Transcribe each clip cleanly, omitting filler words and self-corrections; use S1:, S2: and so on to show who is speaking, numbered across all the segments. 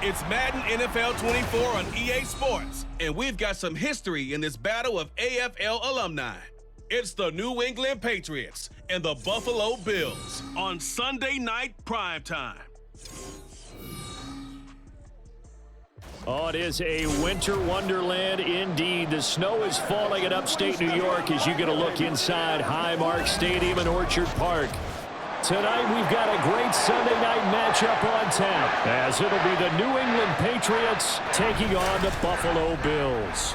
S1: It's Madden NFL 24 on EA Sports, and we've got some history in this battle of AFL alumni. It's the New England Patriots and the Buffalo Bills on Sunday night primetime.
S2: Oh, it is a winter wonderland indeed. The snow is falling in upstate New York as you get a look inside Highmark Stadium in Orchard Park. Tonight, we've got a great Sunday night matchup on tap, as it'll be the New England Patriots taking on the Buffalo Bills.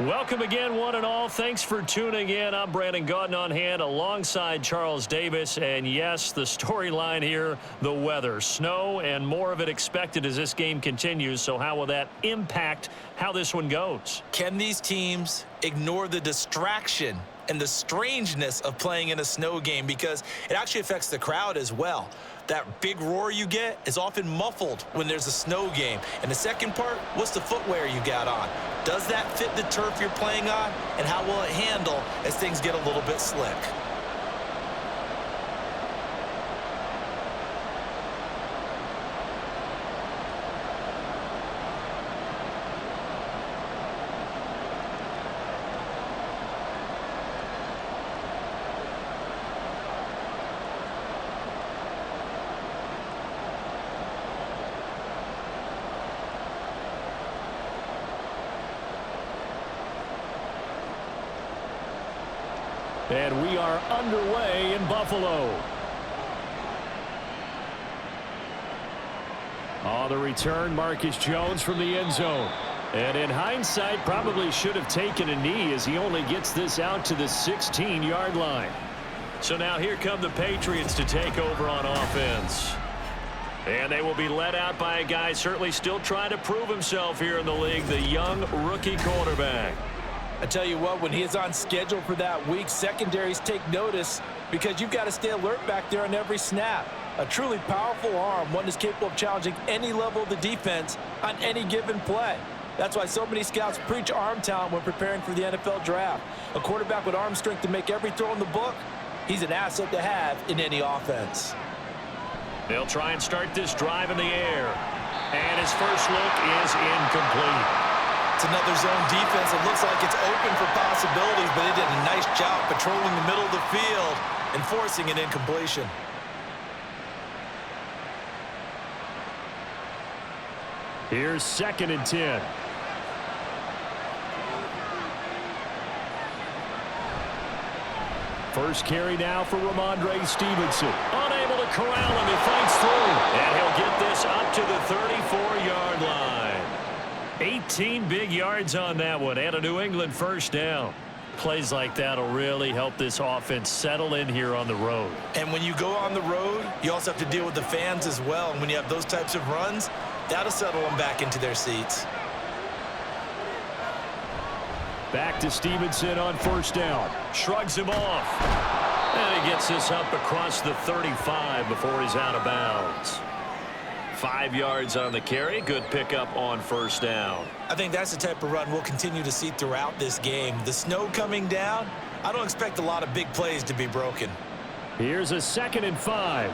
S2: Welcome again, one and all. Thanks for tuning in. I'm Brandon Gautin on hand alongside Charles Davis. And yes, the storyline here, the weather. Snow and more of it expected as this game continues. So how will that impact how this one goes?
S3: Can these teams ignore the distraction and the strangeness of playing in a snow game, because it actually affects the crowd as well? That big roar you get is often muffled when there's a snow game. And the second part, what's the footwear you got on? Does that fit the turf you're playing on? And how will it handle as things get a little bit slick?
S2: And we are underway in Buffalo. On the return, Marcus Jones from the end zone. And in hindsight, probably should have taken a knee as he only gets this out to the 16-yard line. So now here come the Patriots to take over on offense. And they will be led out by a guy certainly still trying to prove himself here in the league, the young rookie quarterback.
S3: I tell you what, when he is on schedule for that week, secondaries take notice because you've got to stay alert back there on every snap. A truly powerful arm, one that's capable of challenging any level of the defense on any given play. That's why so many scouts preach arm talent when preparing for the NFL draft. A quarterback with arm strength to make every throw in the book, he's an asset to have in any offense.
S2: They'll try and start this drive in the air. And his first look is incomplete.
S3: It's another zone defense. It looks like it's open for possibilities, but they did a nice job patrolling the middle of the field and forcing an incompletion.
S2: Here's 2nd and 10. First carry now for Ramondre Stevenson. Unable to corral him. He fights through. And he'll get this up to the 34-yard line. 18 big yards on that one, and a New England first down. Plays like that will really help this offense settle in here on the road. And when you go on the road, you also have to deal with the fans as well. And when you have those types of runs, that'll settle them back into their seats. Back to Stevenson on first down. Shrugs him off. And he gets this up across the 35 before he's out of bounds. 5 yards on the carry. Good pickup on first down. I think that's the type of run we'll continue to see throughout this game. The snow coming down, I don't expect a lot of big plays to be broken. Here's a 2nd and 5.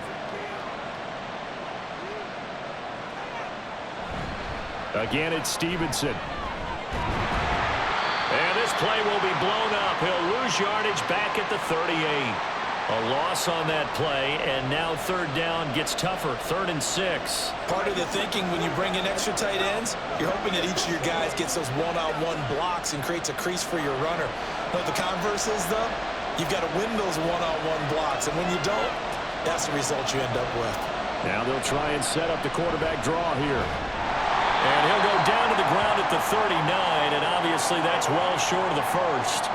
S2: Again, it's Stevenson. And this play will be blown up. He'll lose yardage back at the 38. A loss on that play, and now third down gets tougher. 3rd and 6. Part of the thinking when you bring in extra tight ends, you're hoping that each of your guys gets those one-on-one blocks and creates a crease for your runner. But the converse is, though, you've got to win those one-on-one blocks, and when you don't, that's the result you end up with. Now they'll try and set up the quarterback draw here. And he'll go down to the ground at the 39, and obviously that's well short of the first.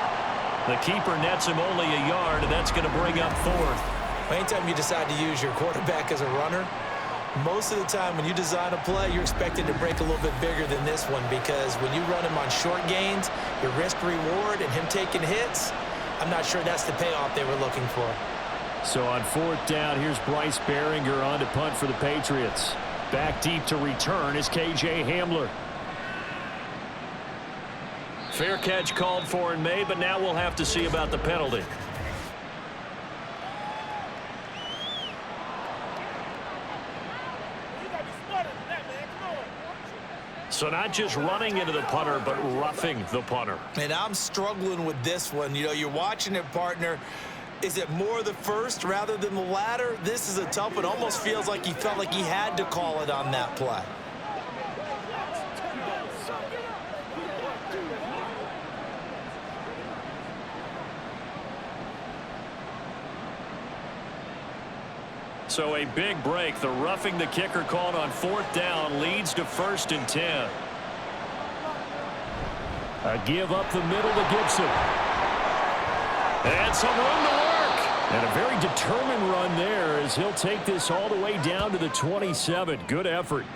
S2: The keeper nets him only a yard, and that's going to bring up 4th. Anytime you decide to use your quarterback as a runner, most of the time when you design a play, you're expected to break a little bit bigger than this one, because when you run him on short gains, your risk-reward and him taking hits, I'm not sure that's the payoff they were looking for. So on 4th down, here's Bryce Behringer on to punt for the Patriots. Back deep to return is K.J. Hamler. Fair catch called for and made, but now we'll have to see about the penalty. So not just running into the punter, but roughing the punter.
S3: And I'm struggling with this one. You know, you're watching it, partner. Is it more the first rather than the latter? This is a tough one. Almost feels like he felt like he had to call it on that play.
S2: So a big break. The roughing the kicker called on 4th down leads to 1st and 10. A give up the middle to Gibson. And some room to work. And a very determined run there as he'll take this all the way down to the 27. Good effort.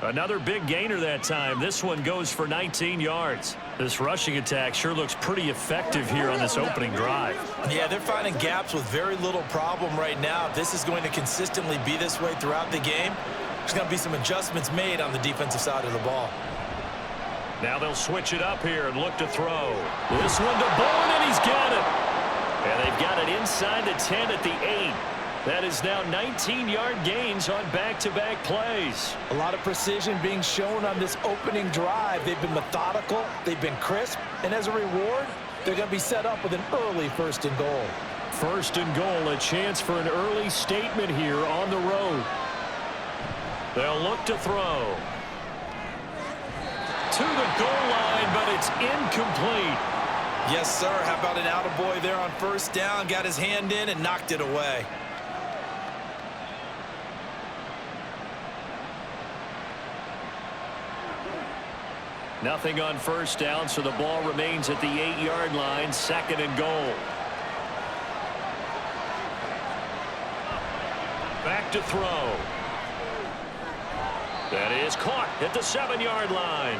S2: Another big gainer that time. This one goes for 19 yards. This rushing attack sure looks pretty effective here on this opening drive.
S3: Yeah, they're finding gaps with very little problem right now. If this is going to consistently be this way throughout the game, there's going to be some adjustments made on the defensive side of the ball.
S2: Now they'll switch it up here and look to throw. This one to Bourne, and he's got it. And they've got it inside the 10 at the 8. That is now 19-yard gains on back-to-back plays.
S3: A lot of precision being shown on this opening drive. They've been methodical, they've been crisp, and as a reward, they're going to be set up with an early 1st and goal.
S2: 1st and goal, a chance for an early statement here on the road. They'll look to throw. To the goal line, but it's incomplete.
S3: Yes, sir. How about an attaboy there on 1st down? Got his hand in and knocked it away.
S2: Nothing on 1st down, so the ball remains at the 8-yard line, 2nd and goal. Back to throw. That is caught at the 7-yard line.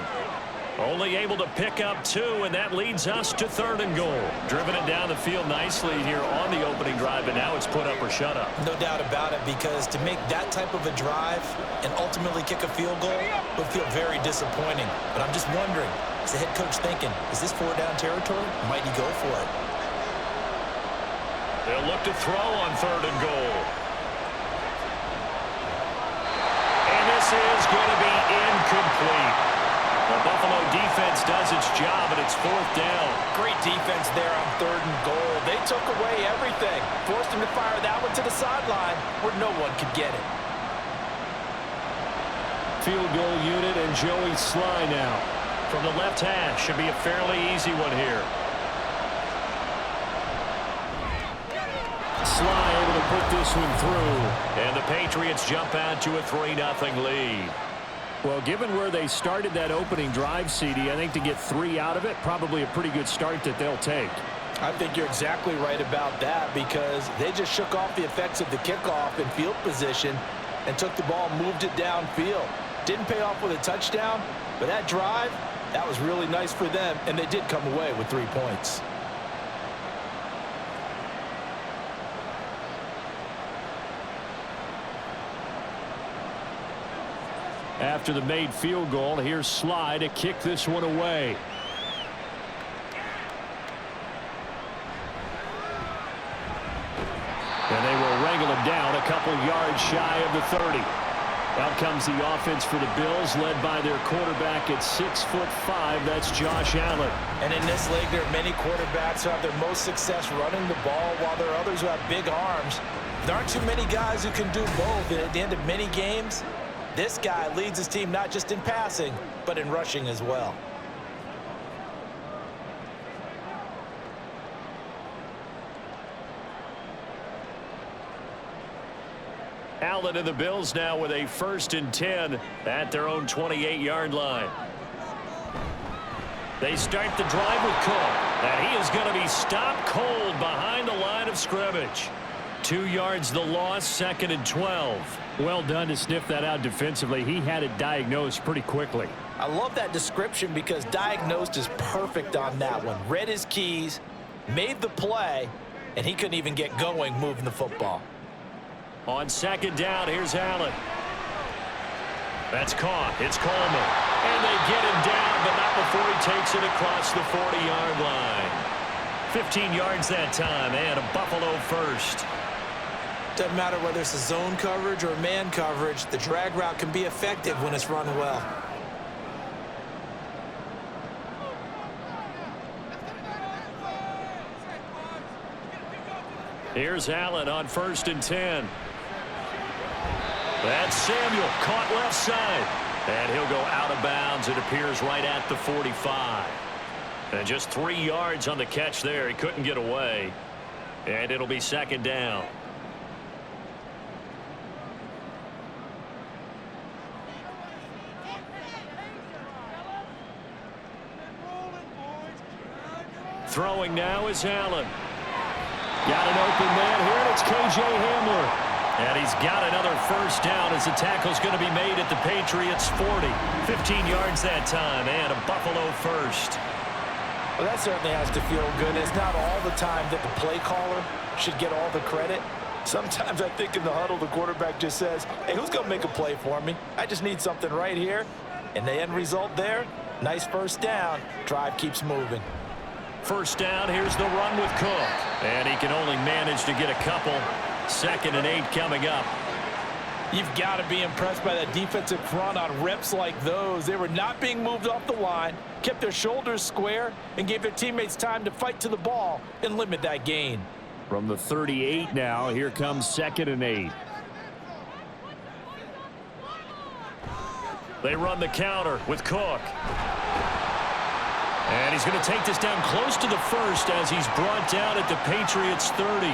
S2: Only able to pick up 2, and that leads us to 3rd and goal. Driven it down the field nicely here on the opening drive, and now it's put up or shut up.
S3: No doubt about it, because to make that type of a drive and ultimately kick a field goal would feel very disappointing. But I'm just wondering, is the head coach thinking, is this 4-down territory? Might he go for it?
S2: They'll look to throw on 3rd and goal. And this is going to be incomplete. The Buffalo defense does its job, and it's 4th down.
S3: Great defense there on 3rd and goal. They took away everything. Forced him to fire that one to the sideline where no one could get it.
S2: Field goal unit and Joey Sly now. From the left hash, should be a fairly easy one here. Sly able to put this one through. And the Patriots jump out to a 3-0 lead. Well, given where they started that opening drive, CD, I think to get 3 out of it, probably a pretty good start that they'll take.
S3: I think you're exactly right about that, because they just shook off the effects of the kickoff in field position and took the ball, moved it downfield. Didn't pay off with a touchdown, but that drive, that was really nice for them, and they did come away with 3 points.
S2: After the made field goal, here's Sly to kick this one away. And they will wrangle him down a couple yards shy of the 30. Out comes the offense for the Bills, led by their quarterback at 6'5". That's Josh Allen.
S3: And in this league, there are many quarterbacks who have their most success running the ball, while there are others who have big arms. There aren't too many guys who can do both. And at the end of many games, this guy leads his team not just in passing, but in rushing as well.
S2: Allen and the Bills now with a 1st and 10 at their own 28-yard line. They start the drive with Cook, and he is going to be stopped cold behind the line of scrimmage. 2 yards the loss, 2nd and 12. Well done to sniff that out defensively. He had it diagnosed pretty quickly.
S3: I love that description, because diagnosed is perfect on that one. Read his keys, made the play, and he couldn't even get going moving the football.
S2: On 2nd down, here's Allen. That's caught. It's Coleman. And they get him down, but not before he takes it across the 40-yard line. 15 yards that time, and a Buffalo 1st.
S3: Doesn't matter whether it's a zone coverage or man coverage, the drag route can be effective when it's run well.
S2: Here's Allen on 1st and 10. That's Samuel caught left side. And he'll go out of bounds. It appears right at the 45. And just 3 yards on the catch there. He couldn't get away. And it'll be 2nd down. Throwing now is Allen. Got an open man here, and it's K.J. Hamler. And he's got another 1st down as the tackle's going to be made at the Patriots' 40. 15 yards that time, and a Buffalo 1st.
S3: Well, that certainly has to feel good. It's not all the time that the play caller should get all the credit. Sometimes I think in the huddle, the quarterback just says, hey, who's going to make a play for me? I just need something right here. And the end result there, nice 1st down. Drive keeps moving.
S2: 1st down, here's the run with Cook. And he can only manage to get a couple. 2nd and 8 coming up.
S3: You've got to be impressed by that defensive front on reps like those. They were not being moved off the line, kept their shoulders square, and gave their teammates time to fight to the ball and limit that gain.
S2: From the 38 now, here comes 2nd and 8. They run the counter with Cook. And he's going to take this down close to the 1st as he's brought down at the Patriots' 30.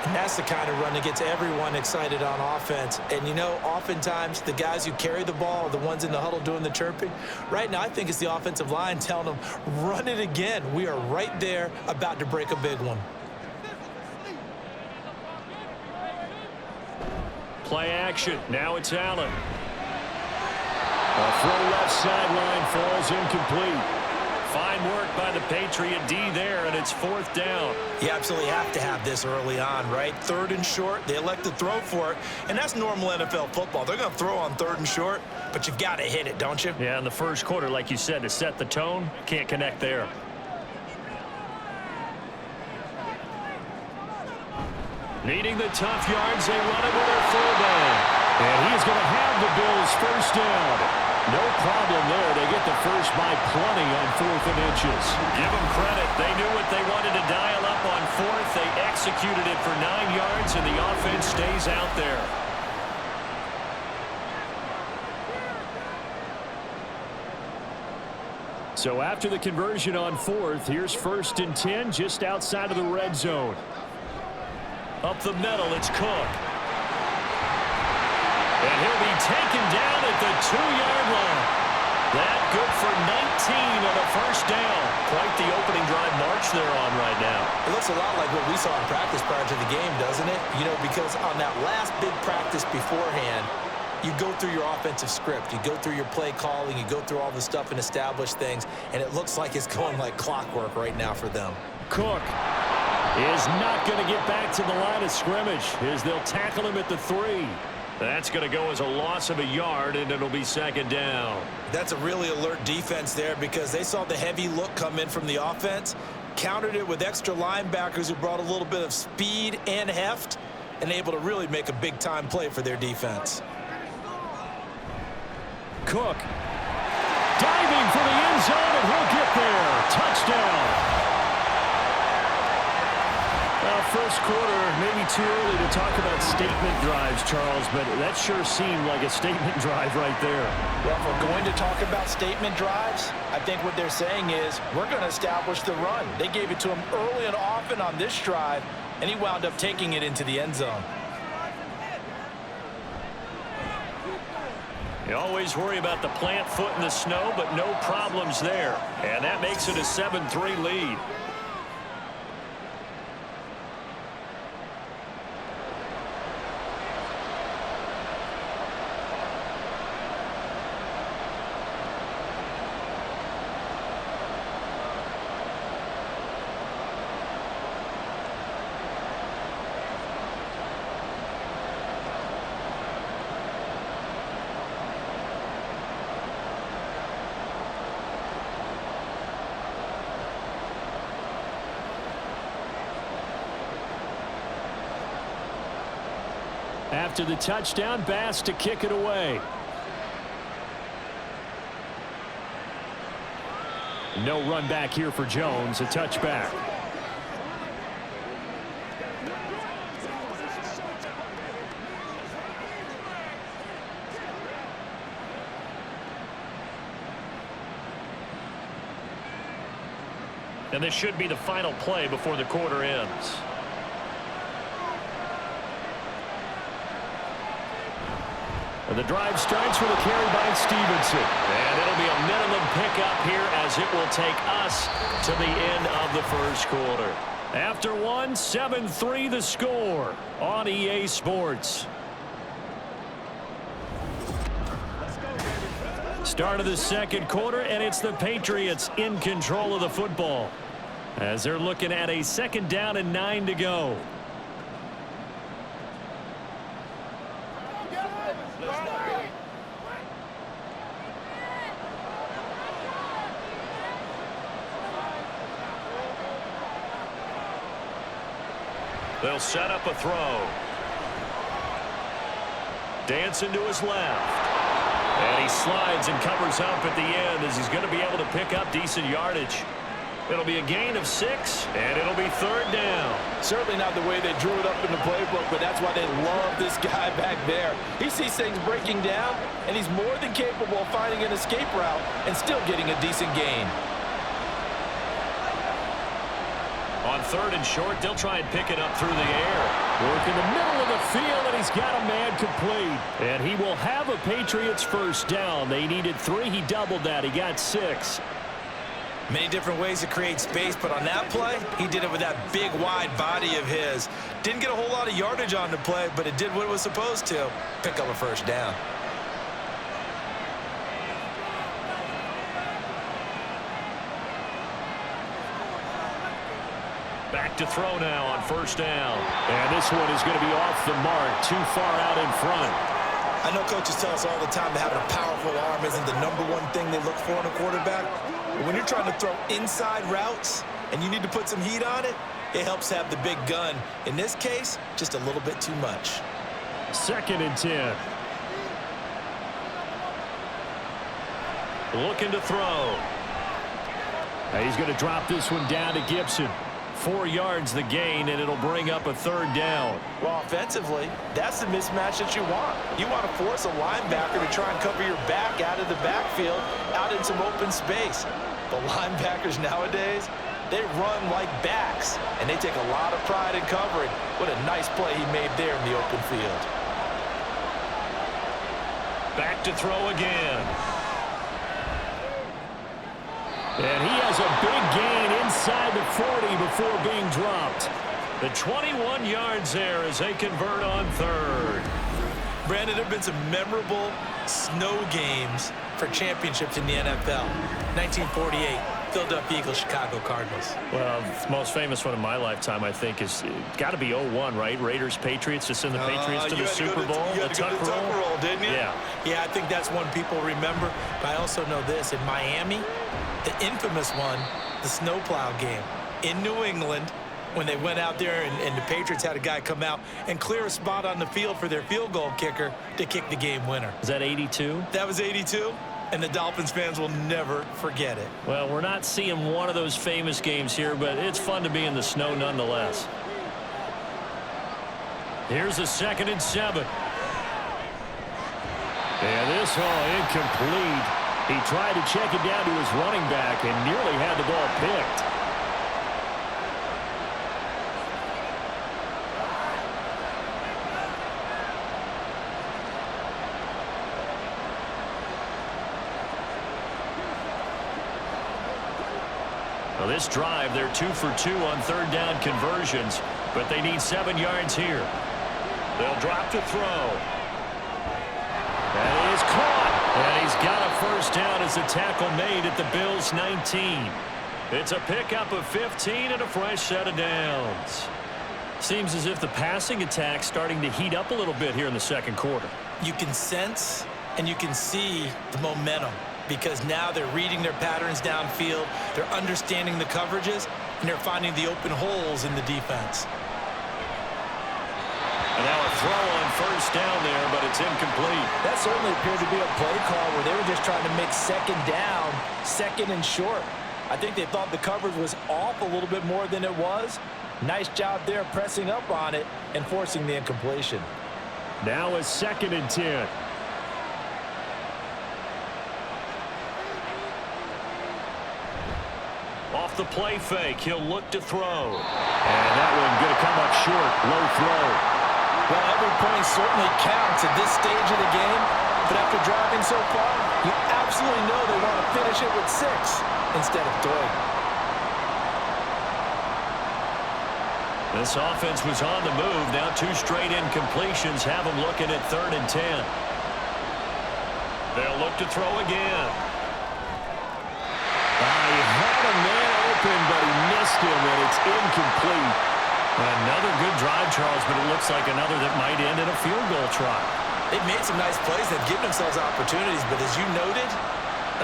S3: And that's the kind of run that gets everyone excited on offense. And, you know, oftentimes the guys who carry the ball are the ones in the huddle doing the chirping. Right now, I think it's the offensive line telling them, run it again. We are right there about to break a big one.
S2: Play action. Now it's Allen. A throw left sideline falls incomplete. Fine work by the Patriot D there, and it's 4th down.
S3: You absolutely have to have this early on, right? 3rd and short, they elect to throw for it, and that's normal NFL football. They're going to throw on 3rd and short, but you've got to hit it, don't you?
S2: Yeah, in the 1st quarter, like you said, to set the tone, can't connect there. Needing the tough yards, they run it with their fullback. And he's going to have the Bills' 1st down. No problem there. They get the 1st by plenty on 4th and inches. Give them credit. They knew what they wanted to dial up on 4th. They executed it for 9 yards, and the offense stays out there. So after the conversion on 4th, here's 1st and 10 just outside of the red zone. Up the middle, it's Cook. And he'll be taken down at the 2-yard line. That good for 19 on a 1st down. Quite the opening drive march they're on right now.
S3: It looks a lot like what we saw in practice prior to the game, doesn't it? You know, because on that last big practice beforehand, you go through your offensive script. You go through your play calling. You go through all the stuff and establish things. And it looks like it's going like clockwork right now for them.
S2: Cook is not going to get back to the line of scrimmage as they'll tackle him at the 3. That's going to go as a loss of a yard, and it'll be 2nd down.
S3: That's a really alert defense there because they saw the heavy look come in from the offense, countered it with extra linebackers who brought a little bit of speed and heft, and able to really make a big-time play for their defense.
S2: Cook diving for the end zone, and he'll get there. Touchdown. Well, 1st quarter, maybe too early to talk about statement drives, Charles, but that sure seemed like a statement drive right there.
S3: Well, if we're going to talk about statement drives, I think what they're saying is we're going to establish the run. They gave it to him early and often on this drive, and he wound up taking it into the end zone.
S2: You always worry about the plant foot in the snow, but no problems there. And that makes it a 7-3 lead. After the touchdown, Bass to kick it away. No run back here for Jones, a touchback. And this should be the final play before the quarter ends. And the drive starts with a carry by Stevenson. And it'll be a minimum pickup here as it will take us to the end of the first quarter. After one, 7-3 the score on EA Sports. Start of the second quarter, and it's the Patriots in control of the football as they're looking at a 2nd down and 9 to go. They'll set up a throw. Dancing to his left. And he slides and covers up at the end as he's going to be able to pick up decent yardage. It'll be a gain of 6, and it'll be 3rd down.
S3: Certainly not the way they drew it up in the playbook, but that's why they love this guy back there. He sees things breaking down, and he's more than capable of finding an escape route and still getting a decent gain.
S2: On 3rd and short, they'll try and pick it up through the air. Work in the middle of the field, and he's got a man complete. And he will have a Patriots 1st down. They needed 3. He doubled that. He got 6.
S3: Many different ways to create space, but on that play, he did it with that big, wide body of his. Didn't get a whole lot of yardage on the play, but it did what it was supposed to. Pick up a 1st down.
S2: Back to throw now on 1st down. And this one is going to be off the mark, too far out in front.
S3: I know coaches tell us all the time that having a powerful arm isn't the #1 thing they look for in a quarterback. But when you're trying to throw inside routes and you need to put some heat on it, it helps have the big gun. In this case, just a little bit too much.
S2: 2nd and 10. Looking to throw. He's going to drop this one down to Gibson. 4 yards the gain, and it'll bring up a 3rd down.
S3: Well, offensively, that's the mismatch that you want. You want to force a linebacker to try and cover your back out of the backfield, out in some open space. The linebackers nowadays, they run like backs, and they take a lot of pride in covering. What a nice play he made there in the open field.
S2: Back to throw again. And he has a big gain inside the 40 before being dropped. The 21 yards there as they convert on 3rd.
S3: Brandon, there have been some memorable snow games for championships in the NFL. 1948, Philadelphia Eagles, Chicago Cardinals.
S2: Well, the most famous one in my lifetime, I think, is got to be 01, right? Raiders, Patriots, to send the Patriots to the Super Bowl.
S3: You had to go to the Tuck roll, didn't you?
S2: Yeah.
S3: Yeah, I think that's one people remember. But I also know this. In Miami, the infamous one, the snowplow game in New England, when they went out there and the Patriots had a guy come out and clear a spot on the field for their field goal kicker to kick the game winner.
S2: Is that 82?
S3: That was 82, and the Dolphins fans will never forget it.
S2: Well, we're not seeing one of those famous games here, but it's fun to be in the snow nonetheless. Here's a 2nd and 7. And this incomplete. He tried to check it down to his running back and nearly had the ball picked. Well, this drive, they're 2 for 2 on 3rd down conversions, but they need 7 yards here. They'll drop to throw. That is caught. And he's got a 1st down as a tackle made at the Bills' 19. It's a pickup of 15 and a fresh set of downs. Seems as if the passing attack's starting to heat up a little bit here in the 2nd quarter.
S3: You can sense and you can see the momentum because now they're reading their patterns downfield, they're understanding the coverages, and they're finding the open holes in the defense.
S2: And now a throw on 1st down there, but it's incomplete.
S3: That certainly appeared to be a play call where they were just trying to make 2nd down, 2nd and short. I think they thought the coverage was off a little bit more than it was. Nice job there pressing up on it and forcing the incompletion.
S2: Now a 2nd and 10. Off the play fake, he'll look to throw. And that one going to come up short, low throw.
S3: Well, every point certainly counts at this stage of the game, but after driving so far, you absolutely know they want to finish it with 6 instead of 3.
S2: This offense was on the move. Now 2 straight incompletions have them looking at 3rd and 10. They'll look to throw again. He had a man open, but he missed him, and it's incomplete. Another good drive, Charles, but it looks like another that might end in a field goal try.
S3: They've made some nice plays. They've given themselves opportunities, but as you noted,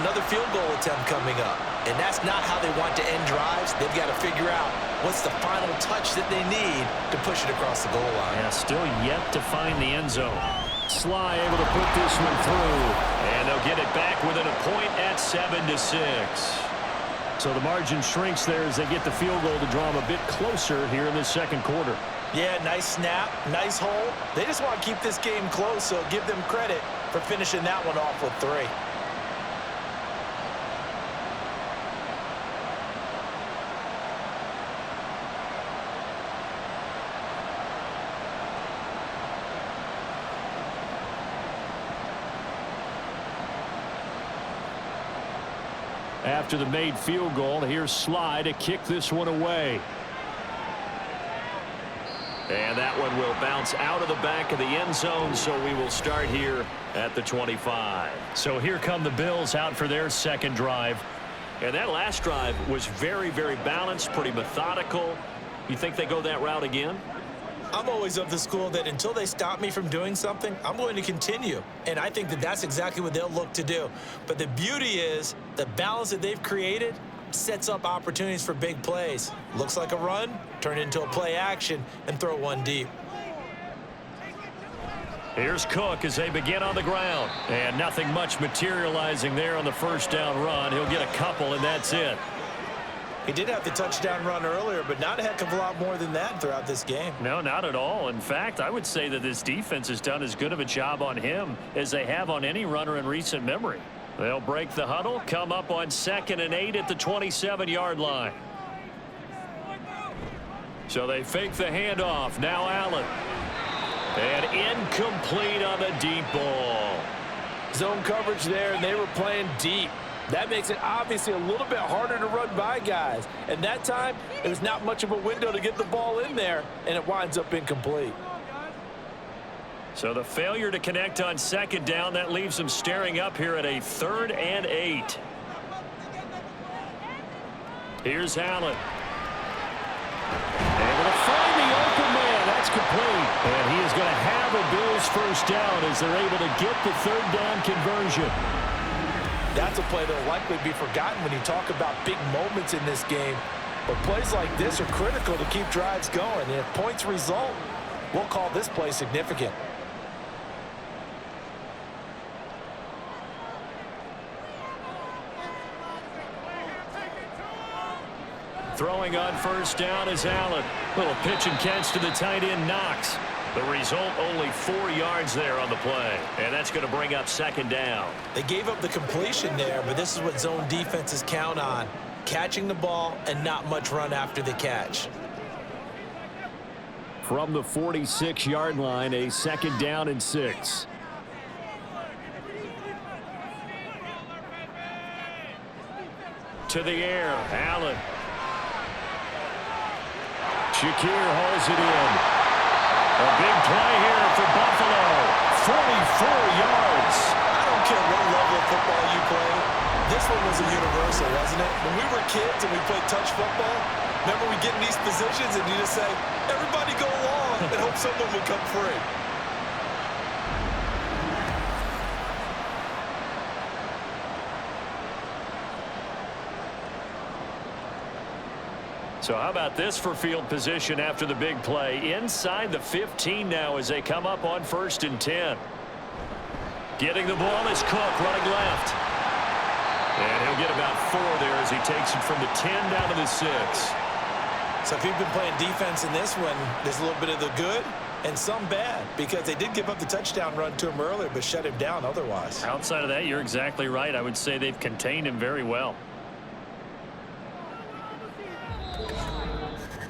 S3: another field goal attempt coming up. And that's not how they want to end drives. They've got to figure out what's the final touch that they need to push it across the goal line.
S2: Yeah, still yet to find the end zone. Sly able to put this one through. And they'll get it back within a point at 7-6. So the margin shrinks there as they get the field goal to draw them a bit closer here in the 2nd quarter.
S3: Yeah, nice snap, nice hole. They just want to keep this game close, so give them credit for finishing that one off with 3.
S2: After the made field goal, here's Sly to kick this one away. And that one will bounce out of the back of the end zone, so we will start here at the 25. So here come the Bills out for their 2nd drive. And that last drive was very, very balanced, pretty methodical. You think they go that route again?
S3: I'm always of the school that until they stop me from doing something, I'm going to continue. And I think that that's exactly what they'll look to do. But the beauty is the balance that they've created sets up opportunities for big plays. Looks like a run, turn it into a play action, and throw one deep.
S2: Here's Cook as they begin on the ground. And nothing much materializing there on the 1st down run. He'll get a couple, and that's it.
S3: He did have the touchdown run earlier, but not a heck of a lot more than that throughout this game.
S2: No, not at all. In fact, I would say that this defense has done as good of a job on him as they have on any runner in recent memory. They'll break the huddle, come up on 2nd and 8 at the 27-yard line. So they fake the handoff. Now Allen. And incomplete on the deep ball.
S3: Zone coverage there, and they were playing deep. That makes it obviously a little bit harder to run by guys. And that time, it was not much of a window to get the ball in there, and it winds up incomplete.
S2: So the failure to connect on 2nd down, that leaves them staring up here at a 3rd and 8. Here's Allen. Able to find the open man. That's complete. And he is going to have a Bills 1st down as they're able to get the 3rd down conversion.
S3: That's a play that will likely be forgotten when you talk about big moments in this game. But plays like this are critical to keep drives going. And if points result, we'll call this play significant.
S2: Throwing on 1st down is Allen. Little pitch and catch to the tight end, Knox. The result, only 4 yards there on the play. And that's going to bring up 2nd down.
S3: They gave up the completion there, but this is what zone defenses count on. Catching the ball and not much run after the catch.
S2: From the 46-yard line, a 2nd down and 6. To the air, Allen. Shakir hauls it in. A big play here for Buffalo. 44 yards.
S3: I don't care what level of football you play. This one was a universal, wasn't it? When we were kids and we played touch football, remember we get in these positions and you just say, everybody go along and hope someone would come free.
S2: So how about this for field position after the big play? Inside the 15 now as they come up on 1st and 10. Getting the ball is Cook running left. And he'll get about 4 there as he takes it from the 10 down to the 6.
S3: So if you've been playing defense in this one, there's a little bit of the good and some bad, because they did give up the touchdown run to him earlier, but shut him down otherwise.
S2: Outside of that, you're exactly right. I would say they've contained him very well.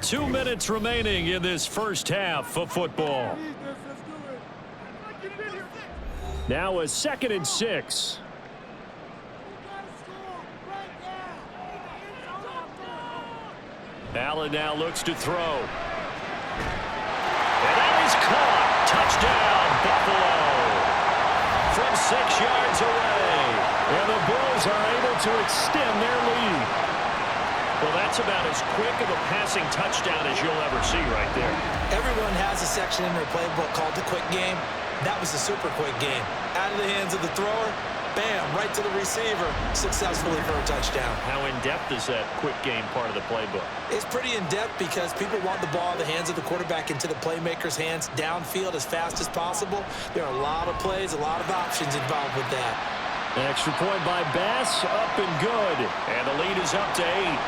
S2: 2 minutes remaining in this first half of football. Now a 2nd and 6. Allen now looks to throw. And that is caught. Touchdown, Buffalo. From 6 yards away. And the Bills are able to extend their lead. Well, that's about as quick of a passing touchdown as you'll ever see right there.
S3: Everyone has a section in their playbook called the quick game. That was a super quick game. Out of the hands of the thrower, bam, right to the receiver, successfully for a touchdown.
S2: How in-depth is that quick game part of the playbook?
S3: It's pretty in-depth because people want the ball in the hands of the quarterback into the playmaker's hands downfield as fast as possible. There are a lot of plays, a lot of options involved with that.
S2: An extra point by Bass, up and good. And the lead is up to 8.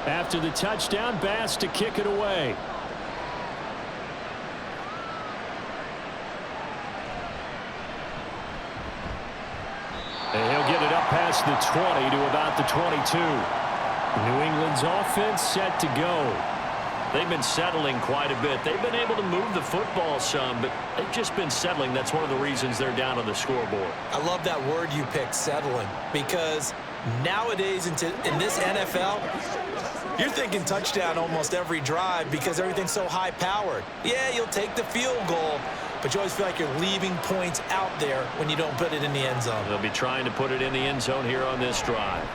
S2: After the touchdown, Bass to kick it away. And he'll get it up past the 20 to about the 22. New England's offense set to go. They've been settling quite a bit. They've been able to move the football some, but they've just been settling. That's one of the reasons they're down on the scoreboard.
S3: I love that word you picked, settling, because nowadays in this NFL, you're thinking touchdown almost every drive because everything's so high-powered. Yeah, you'll take the field goal, but you always feel like you're leaving points out there when you don't put it in the end zone.
S2: They'll be trying to put it in the end zone here on this drive.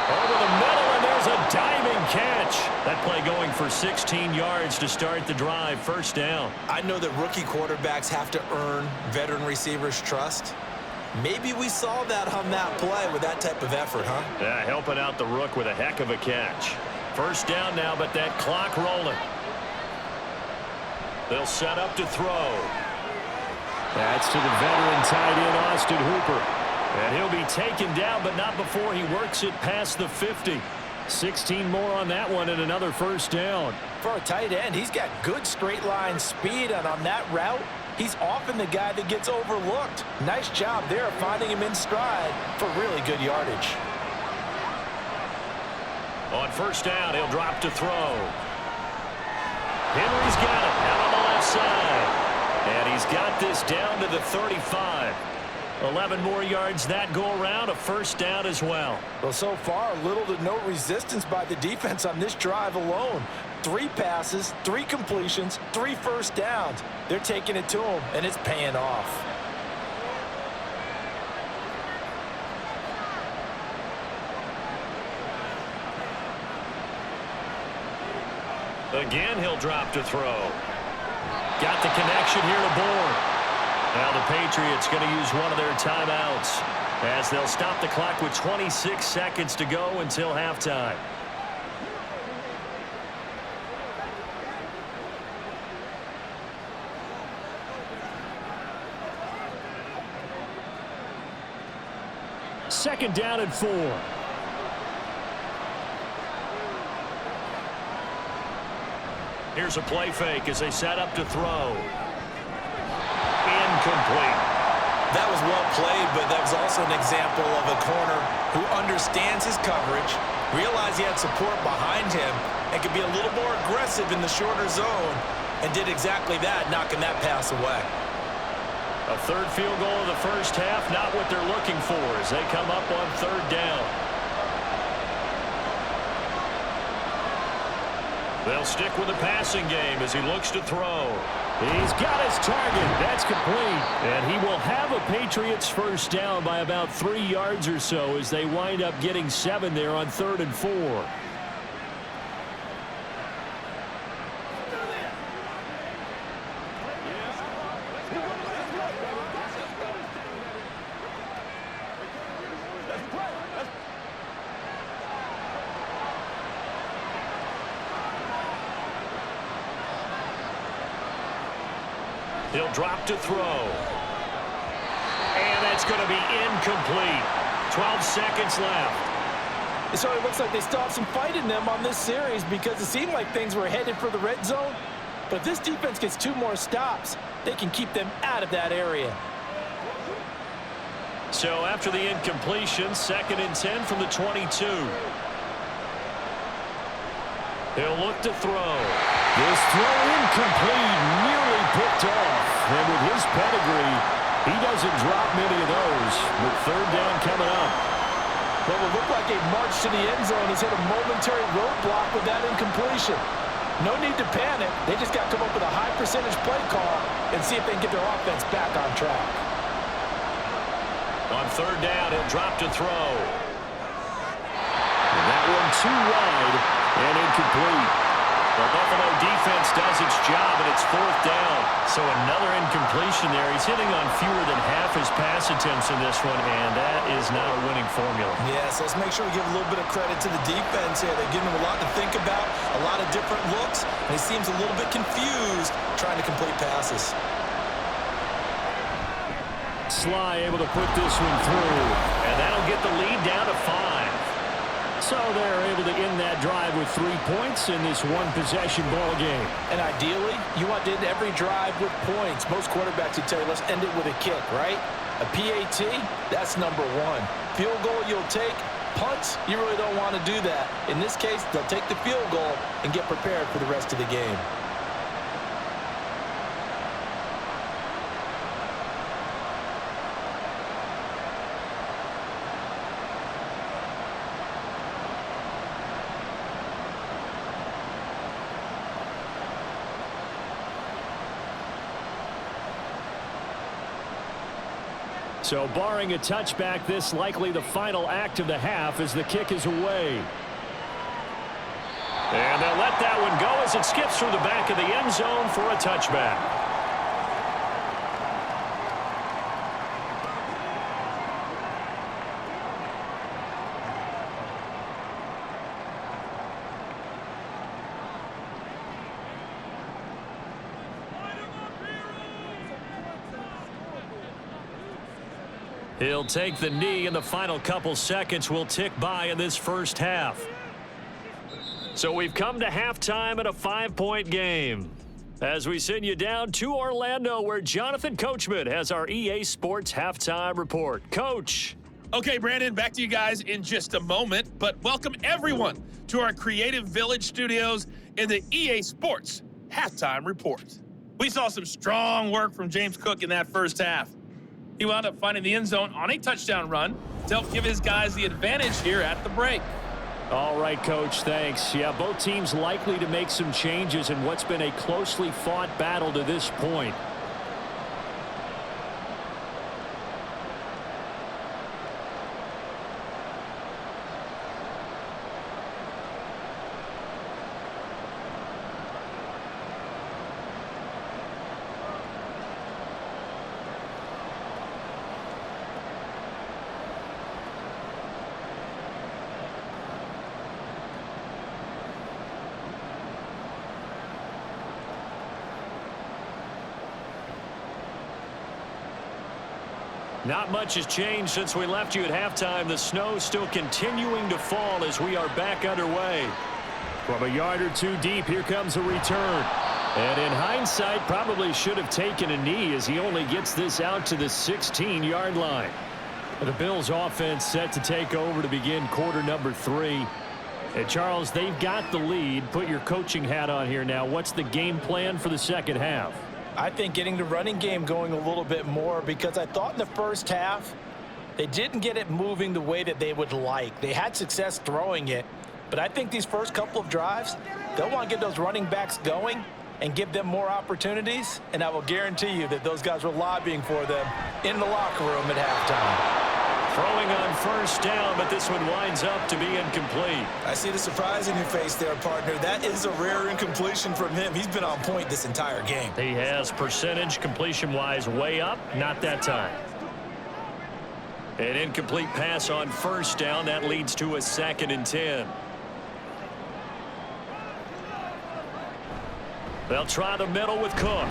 S2: Over the middle, and there's a diving catch. That play going for 16 yards to start the drive. First down.
S3: I know that rookie quarterbacks have to earn veteran receivers' trust. Maybe we saw that on that play with that type of effort, huh?
S2: Yeah, helping out the rook with a heck of a catch. First down now, but that clock rolling. They'll set up to throw. That's to the veteran tight end, Austin Hooper. And he'll be taken down, but not before he works it past the 50. 16 more on that one and another first down.
S3: For a tight end, he's got good straight line speed, and on that route, he's often the guy that gets overlooked. Nice job there finding him in stride for really good yardage.
S2: On first down, he'll drop to throw. Henry's got it out on the left side. And he's got this down to the 35. 11 more yards that go around, a first down as well.
S3: Well, so far, little to no resistance by the defense on this drive alone. 3 passes, 3 completions, 3 first downs. They're taking it to him, and it's paying off.
S2: Again, he'll drop to throw. Got the connection here to Bourne. Now the Patriots going to use one of their timeouts as they'll stop the clock with 26 seconds to go until halftime. Second down and 4. Here's a play fake as they set up to throw. Incomplete.
S3: That was well played, but that was also an example of a corner who understands his coverage, realized he had support behind him, and could be a little more aggressive in the shorter zone, and did exactly that, knocking that pass away.
S2: A third field goal of the first half, not what they're looking for as they come up on third down. They'll stick with the passing game as he looks to throw. He's got his target. That's complete. And he will have a Patriots first down by about 3 yards or so as they wind up getting 7 there on 3rd and 4. He'll drop to throw. And that's going to be incomplete. 12 seconds left.
S3: So it looks like they still have some fight in them on this series because it seemed like things were headed for the red zone. But if this defense gets 2 more stops, they can keep them out of that area.
S2: So after the incompletion, 2nd and 10 from the 22. He'll look to throw.
S4: This throw incomplete, nearly picked off. And with his pedigree, he doesn't drop many of those. With 3rd down coming up.
S3: What will look like a march to the end zone has hit a momentary roadblock with that incompletion. No need to panic. They just got to come up with a high percentage play call and see if they can get their offense back on track.
S2: On 3rd down, he'll drop to throw.
S4: And that one too wide and incomplete.
S2: The Buffalo defense does its job, and it's 4th down. So another incompletion there. He's hitting on fewer than half his pass attempts in this one, and that is not a winning formula.
S3: Yes, let's make sure we give a little bit of credit to the defense here. They're giving him a lot to think about, a lot of different looks, and he seems a little bit confused trying to complete passes.
S4: Sly able to put this one through.
S2: And that'll get the lead down to 5.
S4: So they're able to end that drive with 3 points in this one-possession ball game.
S3: And ideally, you want to end every drive with points. Most quarterbacks would tell you, let's end it with a kick, right? A PAT, that's number 1. Field goal you'll take. Punts, you really don't want to do that. In this case, they'll take the field goal and get prepared for the rest of the game.
S4: So barring a touchback, this likely the final act of the half as the kick is away.
S2: And they'll let that one go as it skips through the back of the end zone for a touchback. He'll take the knee, and the final couple seconds will tick by in this first half. So we've come to halftime at a 5-point game. As we send you down to Orlando, where Jonathan Coachman has our EA Sports halftime report. Coach.
S5: Okay, Brandon, back to you guys in just a moment, but welcome everyone to our Creative Village studios in the EA Sports halftime report. We saw some strong work from James Cook in that first half. He wound up finding the end zone on a touchdown run to help give his guys the advantage here at the break.
S4: All right, Coach, thanks. Yeah, both teams likely to make some changes in what's been a closely fought battle to this point.
S2: Not much has changed since we left you at halftime. The snow still continuing to fall as we are back underway.
S4: From a yard or two deep, here comes a return. And in hindsight, probably should have taken a knee as he only gets this out to the 16-yard line. The Bills offense set to take over to begin quarter number 3. And Charles, they've got the lead. Put your coaching hat on here now. What's the game plan for the second half?
S3: I think getting the running game going a little bit more, because I thought in the first half they didn't get it moving the way that they would like. They had success throwing it, but I think these first couple of drives, they'll want to get those running backs going and give them more opportunities, and I will guarantee you that those guys were lobbying for them in the locker room at halftime.
S2: Throwing on first down, but this one winds up to be incomplete.
S3: I see the surprise in your face there, partner. That is a rare incompletion from him. He's been on point this entire game.
S2: He has percentage completion-wise way up, not that time. An incomplete pass on first down. That leads to a 2nd and 10. They'll try the middle with Cook.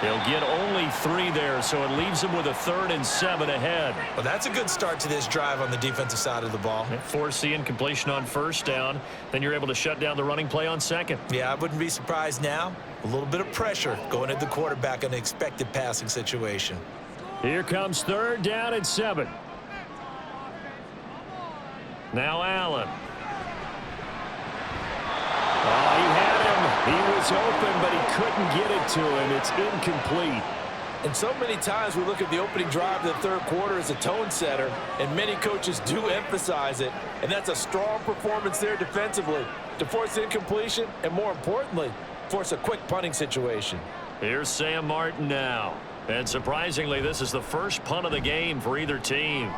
S2: He'll get only 3 there, so it leaves him with a 3rd and 7 ahead.
S3: Well, that's a good start to this drive on the defensive side of the ball.
S2: Force the incompletion on 1st down. Then you're able to shut down the running play on 2nd.
S3: Yeah, I wouldn't be surprised now. A little bit of pressure going at the quarterback in an expected passing situation.
S4: Here comes 3rd down and 7.
S2: Now Allen.
S4: Oh, he had him. He was open, but he couldn't get it to him. It's incomplete.
S3: And so many times we look at the opening drive of the 3rd quarter as a tone setter, and many coaches do emphasize it. And that's a strong performance there defensively to force incompletion and, more importantly, force a quick punting situation.
S2: Here's Sam Martin now. And surprisingly, this is the first punt of the game for either team.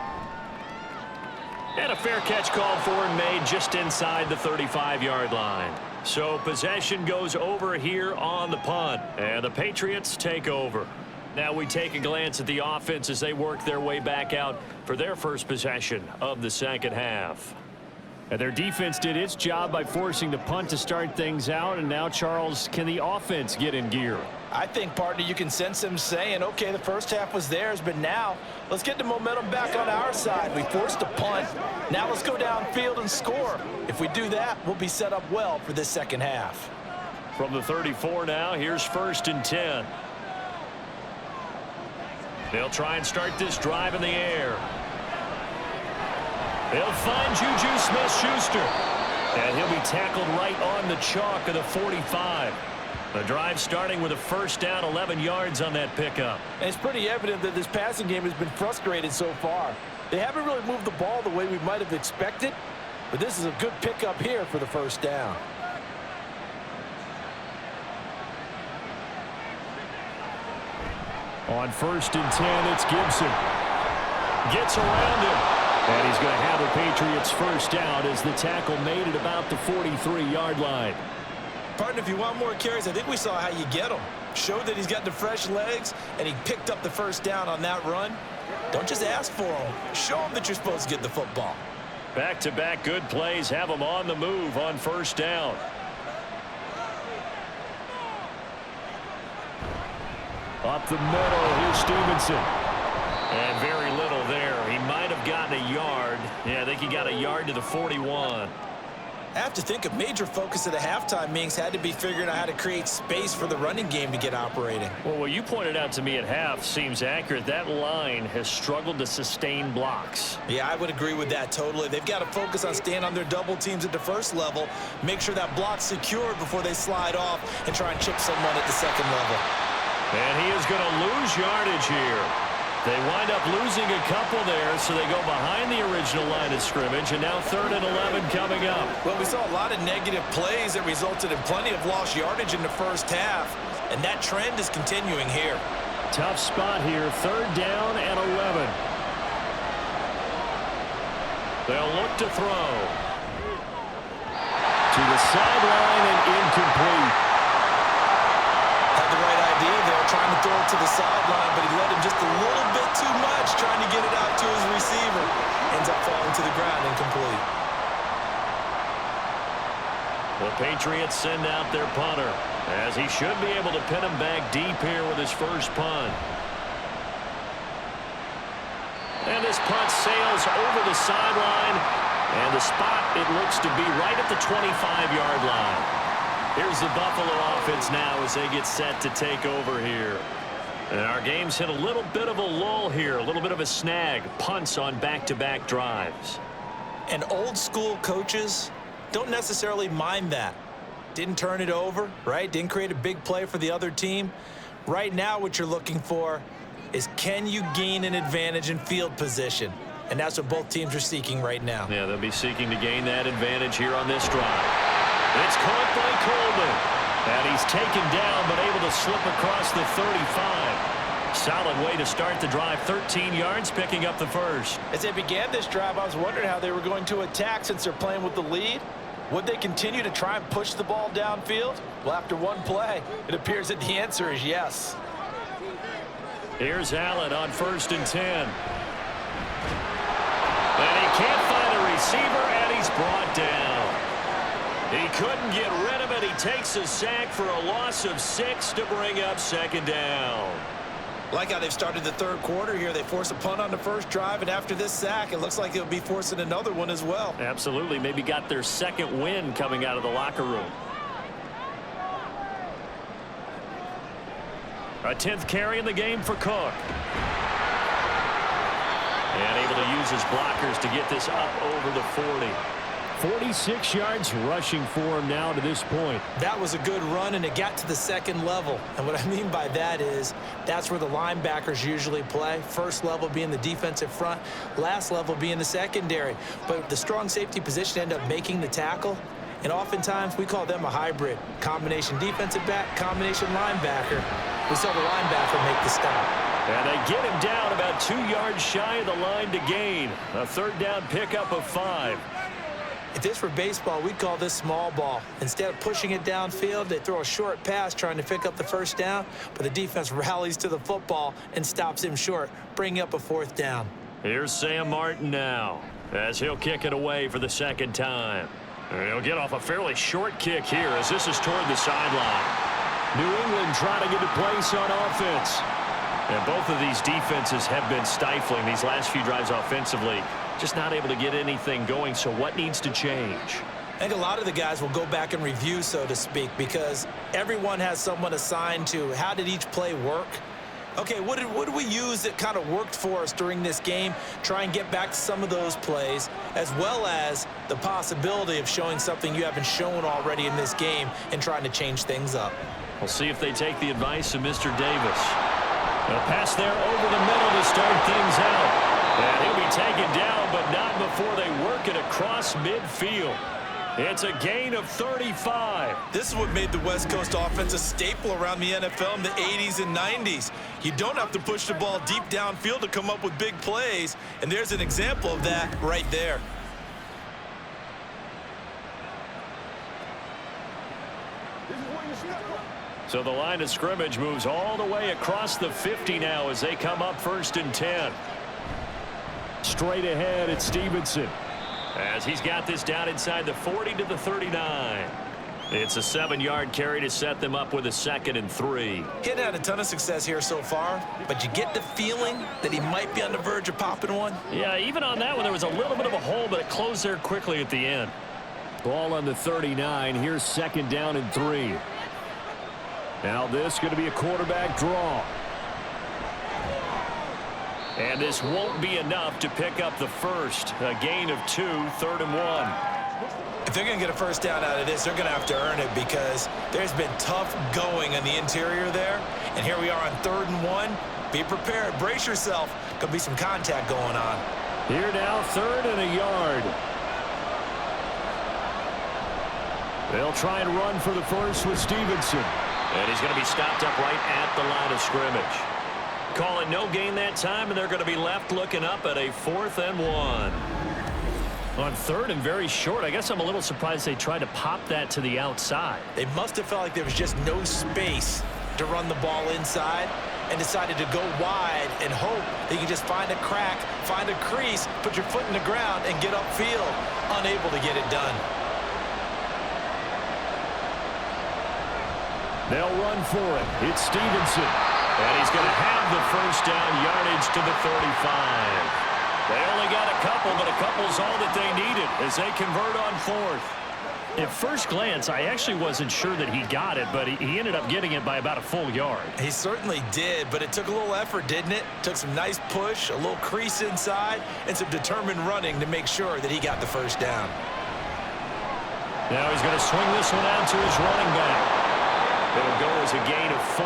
S2: And a fair catch called for and made just inside the 35-yard line. So possession goes over here on the punt, and the Patriots take over. Now we take a glance at the offense as they work their way back out for their first possession of the 2nd half.
S4: And their defense did its job by forcing the punt to start things out, and now, Charles, can the offense get in gear?
S3: I think, partner, you can sense them saying, okay, the first half was theirs, but now let's get the momentum back on our side. We forced a punt. Now let's go downfield and score. If we do that, we'll be set up well for this 2nd half.
S2: From the 34 now, here's 1st and 10. They'll try and start this drive in the air. They'll find Juju Smith-Schuster. And he'll be tackled right on the chalk of the 45. The drive starting with a 1st down, 11 yards on that pickup.
S3: And it's pretty evident that this passing game has been frustrated so far. They haven't really moved the ball the way we might have expected, but this is a good pickup here for the 1st down.
S4: On 1st and 10, it's Gibson. Gets around him. And he's going to have the Patriots 1st down as the tackle made it about the 43-yard line.
S3: Partner, if you want more carries, I think we saw how you get him. Showed that he's got the fresh legs, and he picked up the 1st down on that run. Don't just ask for him. Show him that you're supposed to get the football.
S2: Back-to-back good plays have him on the move on 1st down.
S4: Up the middle, here's Stevenson.
S2: And very little there. He might have gotten a yard. Yeah, I think he got a yard to the 41.
S3: I have to think a major focus of the halftime meetings had to be figuring out how to create space for the running game to get operating.
S2: Well, what you pointed out to me at half seems accurate. That line has struggled to sustain blocks.
S3: Yeah, I would agree with that totally. They've got to focus on staying on their double teams at the 1st level, make sure that block's secured before they slide off and try and chip someone at the 2nd level.
S2: And he is going to lose yardage here. They wind up losing a couple there, so they go behind the original line of scrimmage, and now 3rd and 11 coming up.
S3: Well, we saw a lot of negative plays that resulted in plenty of lost yardage in the 1st half, and that trend is continuing here.
S4: Tough spot here, 3rd down and 11.
S2: They'll look to throw.
S4: To the sideline and incomplete.
S3: Had the right idea there, trying to throw it to the sideline, but he led him just a little bit too much, trying to get it out to his receiver. Ends up falling to the ground, incomplete.
S2: The Patriots send out their punter, as he should be able to pin him back deep here with his 1st punt. And this punt sails over the sideline, and the spot, it looks to be right at the 25-yard line. Here's the Buffalo offense now as they get set to take over here. And our game's hit a little bit of a lull here, a little bit of a snag. Punts on back-to-back drives.
S3: And old school coaches don't necessarily mind that. Didn't turn it over, right? Didn't create a big play for the other team. Right now what you're looking for is, can you gain an advantage in field position? And that's what both teams are seeking right now.
S2: Yeah, they'll be seeking to gain that advantage here on this drive. It's caught by Coleman. And he's taken down, but able to slip across the 35. Solid way to start the drive. 13 yards, picking up the 1st.
S3: As they began this drive, I was wondering how they were going to attack since they're playing with the lead. Would they continue to try and push the ball downfield? Well, after one play, it appears that the answer is yes.
S2: Here's Allen on 1st and 10. And he can't find a receiver, and he's brought down.
S4: He couldn't get rid of it. He takes a sack for a loss of 6 to bring up second down.
S3: Like how they've started the third quarter here. They force a punt on the first drive, and after this sack, it looks like they'll be forcing another one as well.
S4: Absolutely. Maybe got their second win coming out of the locker room. A 10th carry in the game for Cook. And able to use his blockers to get this up over the 40. 46 yards rushing for him now to this point.
S3: That was a good run, and it got to the second level. And what I mean by that is that's where the linebackers usually play. First level being the defensive front, last level being the secondary. But the strong safety position ended up making the tackle. And oftentimes we call them a hybrid. Combination defensive back, combination linebacker. We saw the linebacker make the stop.
S4: And they get him down about 2 yards shy of the line to gain. A third down pickup of 5.
S3: If this were baseball, we'd call this small ball. Instead of pushing it downfield, they throw a short pass trying to pick up the first down, but the defense rallies to the football and stops him short, bringing up a fourth down.
S4: Here's Sam Martin now, as he'll kick it away for the second time. And he'll get off a fairly short kick here as this is toward the sideline. New England trying to get a place on offense. And both of these defenses have been stifling these last few drives offensively. Just not able to get anything going, so what needs to change?
S3: I think a lot of the guys will go back and review, so to speak, because everyone has someone assigned to how did each play work. Okay, what did we use that kind of worked for us during this game? Try and get back to some of those plays, as well as the possibility of showing something you haven't shown already in this game and trying to change things up.
S4: We'll see if they take the advice of Mr. Davis. A pass there over the middle to start things out. And he'll be taken down, but not before they work it across midfield. It's a gain of 35.
S3: This is what made the West Coast offense a staple around the NFL in the 80s and 90s. You don't have to push the ball deep downfield to come up with big plays, and there's an example of that right there.
S4: So the line of scrimmage moves all the way across the 50 now as they come up 1st and 10. Straight ahead, it's Stevenson, as he's got this down inside the 40 to the 39. It's a 7-yard carry to set them up with a 2nd and 3.
S3: He hadn't had a ton of success here so far, but you get the feeling that he might be on the verge of popping one.
S4: Yeah, even on that one, there was a little bit of a hole, but it closed there quickly at the end. Ball on the 39. Here's 2nd down and 3. Now this is going to be a quarterback draw. And this won't be enough to pick up the first. A gain of 2, 3rd and 1.
S3: If they're going to get a first down out of this, they're going to have to earn it because there's been tough going on the interior there. And here we are on 3rd and 1. Be prepared. Brace yourself. Could be some contact going on.
S4: Here now, 3rd and a yard. They'll try and run for the first with Stevenson. And he's going to be stopped up right at the line of scrimmage. Calling no gain that time, and they're going to be left looking up at a 4th and 1. On 3rd and very short, I guess I'm a little surprised they tried to pop that to the outside.
S3: They must have felt like there was just no space to run the ball inside and decided to go wide and hope they can just find a crack, find a crease, put your foot in the ground, and get upfield. Unable to get it done.
S4: They'll run for it. It's Stevenson. And he's going to have the first down, yardage to the 35. They only got a couple, but a couple's all that they needed as they convert on 4th. At first glance, I actually wasn't sure that he got it, but he ended up getting it by about a full yard.
S3: He certainly did, but it took a little effort, didn't it? Took some nice push, a little crease inside, and some determined running to make sure that he got the first down.
S4: Now he's going to swing this one out to his running back. It'll go as a gain of 4,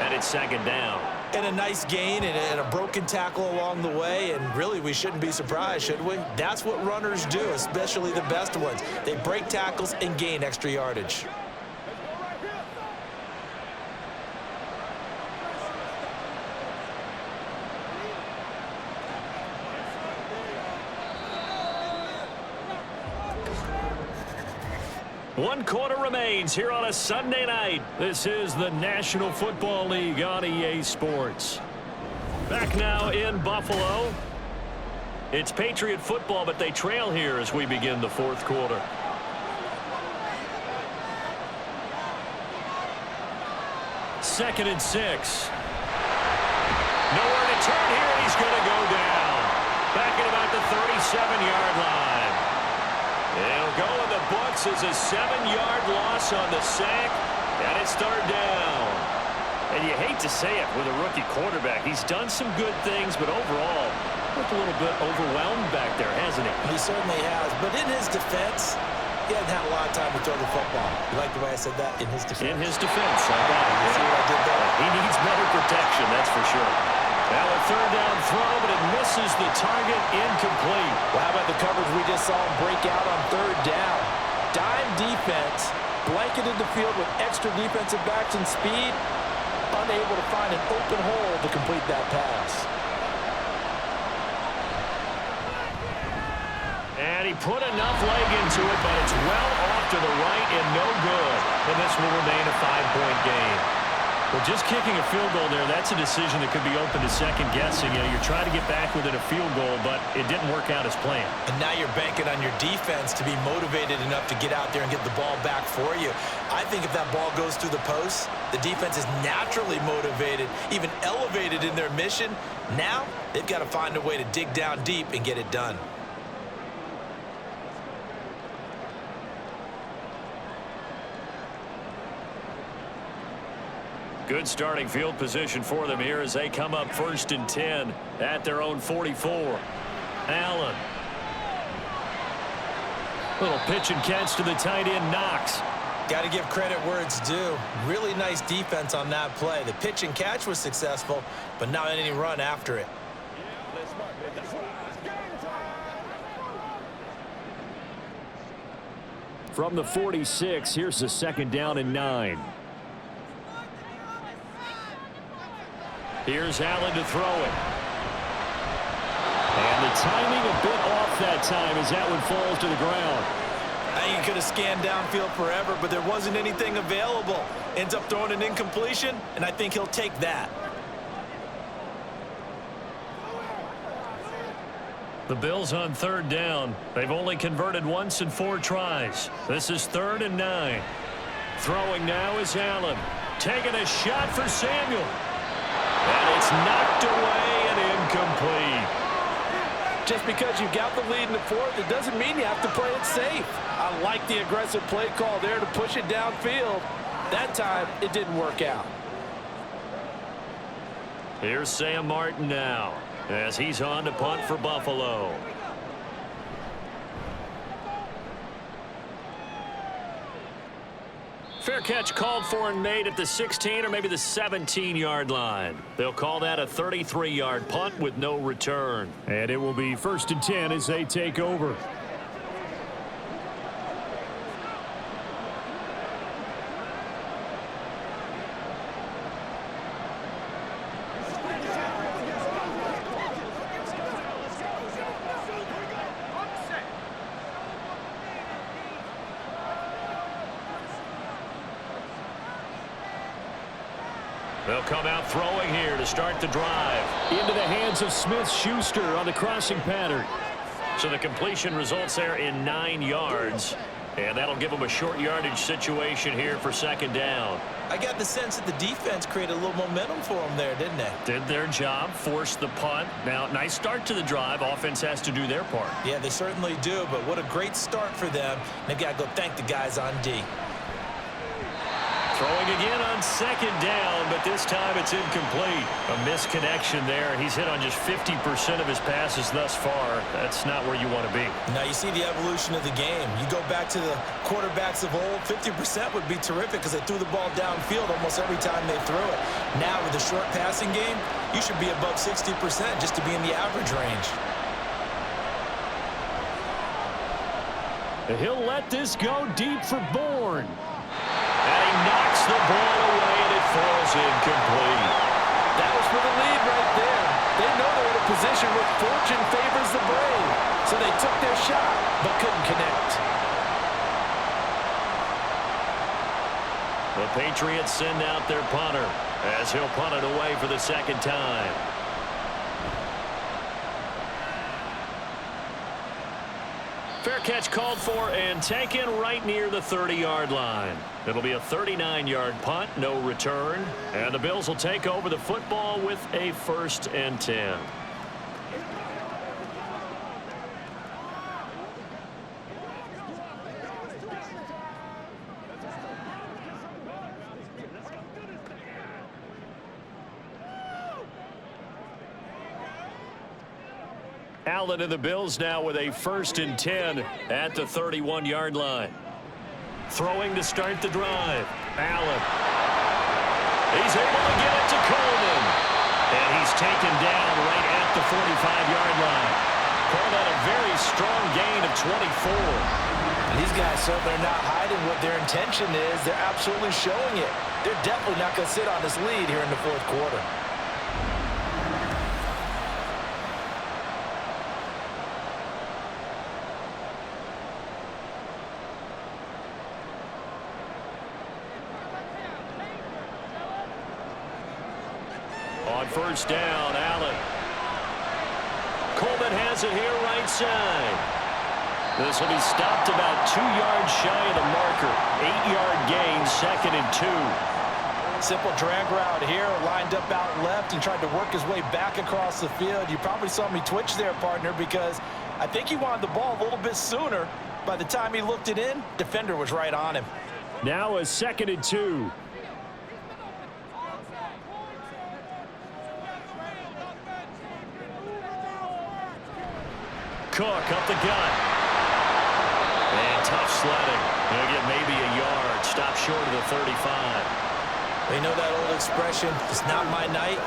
S4: and it's 2nd down.
S3: And a nice gain and a broken tackle along the way, and really we shouldn't be surprised, should we? That's what runners do, especially the best ones. They break tackles and gain extra yardage.
S4: One quarter remains here on a Sunday night. This is the National Football League on EA Sports. Back now in Buffalo. It's Patriot football, but they trail here as we begin the 4th quarter. 2nd and 6. Nowhere to turn here, and he's going to go down. Back at about the 37-yard line. It'll go in the books as a 7-yard loss on the sack, and it's 3rd down. And you hate to say it with a rookie quarterback. He's done some good things, but overall, looked a little bit overwhelmed back there, hasn't he?
S3: He certainly has, but in his defense, he hasn't had a lot of time to throw the football. You like the way I said that? In his defense.
S4: In his defense. I got it.
S3: You see what I did there?
S4: He needs better protection, that's for sure. Now a 3rd down throw, but it misses the target, incomplete.
S3: Well, how about the coverage we just saw him break out on 3rd down? Dime defense, blanketed the field with extra defensive backs and speed, unable to find an open hole to complete that pass.
S4: And he put enough leg into it, but it's well off to the right and no good. And this will remain a 5-point game. Well, just kicking a field goal there, that's a decision that could be open to second guessing. You know, you're trying to get back within a field goal, but it didn't work out as planned.
S3: And now you're banking on your defense to be motivated enough to get out there and get the ball back for you. I think if that ball goes through the post, the defense is naturally motivated, even elevated in their mission. Now they've got to find a way to dig down deep and get it done.
S4: Good starting field position for them here as they come up 1st and 10 at their own 44. Allen. Little pitch and catch to the tight end, Knox.
S3: Got to give credit where it's due. Really nice defense on that play. The pitch and catch was successful, but not any run after it.
S4: From the 46, here's the 2nd down and 9. Here's Allen to throw it. And the timing a bit off that time as that one falls to the ground.
S3: I think he could have scanned downfield forever, but there wasn't anything available. Ends up throwing an incompletion, and I think he'll take that.
S4: The Bills on 3rd down. They've only converted once in 4 tries. This is 3rd and 9. Throwing now is Allen. Taking a shot for Samuel. And it's knocked away and incomplete.
S3: Just because you've got the lead in the 4th, it doesn't mean you have to play it safe. I like the aggressive play call there to push it downfield. That time, it didn't work out.
S4: Here's Sam Martin now as he's on to punt for Buffalo. Fair catch called for and made at the 16 or maybe the 17-yard line. They'll call that a 33-yard punt with no return. And it will be 1st and 10 as they take over. They'll come out throwing here to start the drive. Into the hands of Smith-Schuster on the crossing pattern. So the completion results there in 9 yards. And that'll give them a short yardage situation here for 2nd down.
S3: I got the sense that the defense created a little momentum for them there, didn't they?
S4: Did their job, forced the punt. Now, nice start to the drive. Offense has to do their part.
S3: Yeah, they certainly do, but what a great start for them. They've got to go thank the guys on D.
S4: Throwing again on 2nd down, but this time it's incomplete. A misconnection there. He's hit on just 50% of his passes thus far. That's not where you want to be.
S3: Now you see the evolution of the game. You go back to the quarterbacks of old, 50% would be terrific because they threw the ball downfield almost every time they threw it. Now with the short passing game, you should be above 60% just to be in the average range.
S4: He'll let this go deep for Bourne. And he knocks the ball away, and it falls incomplete.
S3: That was for the lead right there. They know they're in a position where fortune favors the brave. So they took their shot, but couldn't connect.
S4: The Patriots send out their punter as he'll punt it away for the 2nd time.
S2: Fair catch called for and taken right near the 30-yard line. It'll be a 39-yard punt, no return. And the Bills will take over the football with a 1st and 10. Allen and the Bills now with a 1st and 10 at the 31-yard line. Throwing to start the drive. Allen. He's able to get it to Coleman. And he's taken down right at the 45-yard line. Call that a very strong gain of 24.
S3: These guys certainly are not hiding what their intention is. They're absolutely showing it. They're definitely not going to sit on this lead here in the 4th quarter.
S2: On 1st down, Allen. Coleman has it here right side. This will be stopped about 2 yards shy of the marker. 8-yard gain, 2nd and 2.
S3: Simple drag route here, lined up out left and tried to work his way back across the field. You probably saw me twitch there, partner, because I think he wanted the ball a little bit sooner. By the time he looked it in, defender was right on him.
S4: Now a 2nd and 2.
S2: Cook up the gut. And tough sledding. He'll get maybe a yard. Stop short of the 35.
S3: You know that old expression, it's not my night?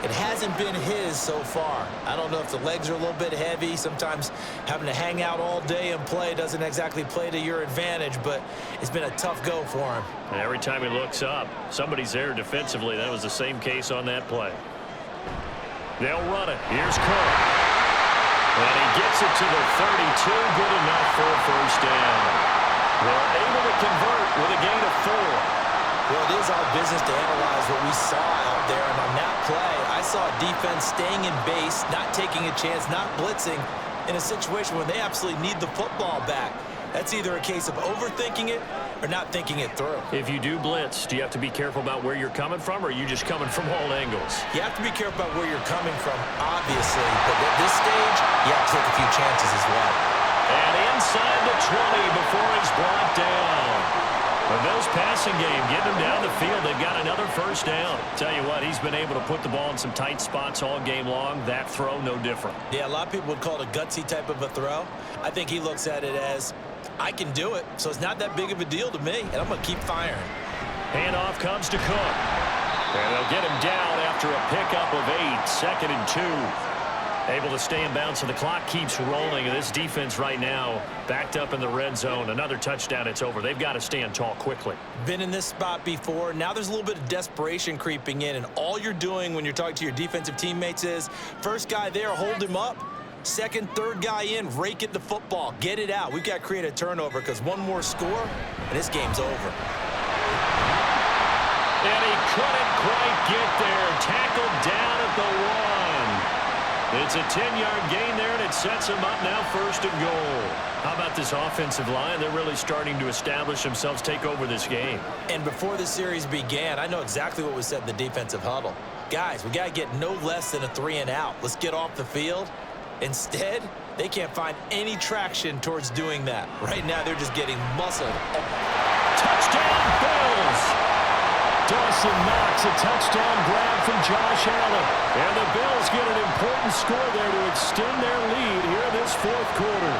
S3: It hasn't been his so far. I don't know if the legs are a little bit heavy. Sometimes having to hang out all day and play doesn't exactly play to your advantage, but it's been a tough go for him.
S2: And every time he looks up, somebody's there defensively. That was the same case on that play. They'll run it. Here's Cook. And he gets it to the 32. Good enough for a 1st down. They're able to convert with a gain of 4.
S3: Well, it is our business to analyze what we saw out there. And on that play, I saw a defense staying in base, not taking a chance, not blitzing in a situation where they absolutely need the football back. That's either a case of overthinking it or not thinking it through.
S2: If you do blitz, do you have to be careful about where you're coming from, or are you just coming from all angles?
S3: You have to be careful about where you're coming from, obviously. But at this stage, you have to take a few chances as well.
S2: And inside the 20 before he's brought down. The Bills passing game, getting him down the field. They've got another 1st down. Tell you what, he's been able to put the ball in some tight spots all game long. That throw, no different.
S3: Yeah, a lot of people would call it a gutsy type of a throw. I think he looks at it as, I can do it, so it's not that big of a deal to me, and I'm going to keep firing.
S2: Handoff comes to Cook. And they'll get him down after a pickup of 8, 2nd and 2. Able to stay in bounds, so the clock keeps rolling. And this defense right now backed up in the red zone. Another touchdown, it's over. They've got to stand tall quickly.
S3: Been in this spot before. Now there's a little bit of desperation creeping in, and all you're doing when you're talking to your defensive teammates is, first guy there, hold him up. Second, third guy in, rake at the football. Get it out. We've got to create a turnover because one more score, and this game's over.
S2: And he couldn't quite get there. Tackled down at the 1. It's a 10-yard gain there, and it sets him up now 1st and goal. How about this offensive line? They're really starting to establish themselves, take over this game.
S3: And before the series began, I know exactly what was said in the defensive huddle. Guys, we got to get no less than a 3-and-out. Let's get off the field. Instead, they can't find any traction towards doing that. Right now, they're just getting muscled.
S2: Touchdown, Bills!
S4: Dawson Knox, a touchdown grab from Josh Allen.
S2: And the Bills get an important score there to extend their lead here in this 4th quarter.